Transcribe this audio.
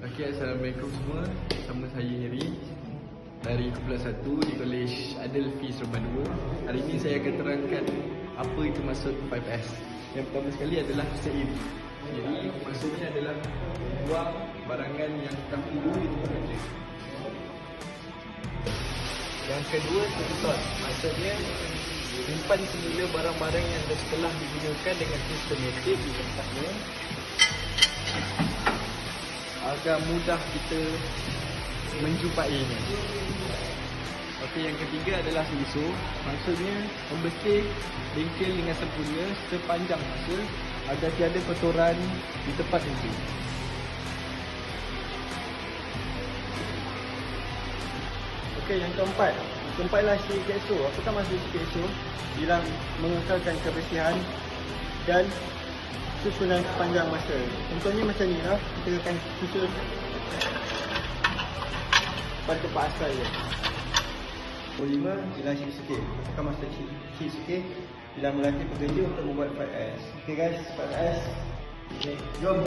Okay, Assalamualaikum semua. Sama saya Heri dari Kumpulan 1 di Kolej Adel Fiz Roma 2. Hari ini saya akan terangkan apa itu maksud 5S. Yang pertama sekali adalah save. Jadi maksudnya adalah buang barangan yang tak perlu di tempat kerja. Yang kedua, tutup. Maksudnya simpan semula barang-barang yang telah digunakan dengan sistematik di tempatnya agar mudah kita menjumpainya. Okey, yang ketiga adalah susu. Maksudnya membersih bengkel dengan sempurna sepanjang masa agar tiada kotoran di tempat itu. Okey, yang keempat. Keempatlah CKSO. Apakah maksud CKSO? Ialah mengekalkan kebersihan dan susunan sepanjang masa. Contohnya macam ni lah, kita akan susun pada tempat asal dia. Kelima ialah sikit-sikit. Apakah maksud sikit-sikit? Ialah melatih pekerja untuk membuat 5S. Okay guys, 5S. Okay, jom.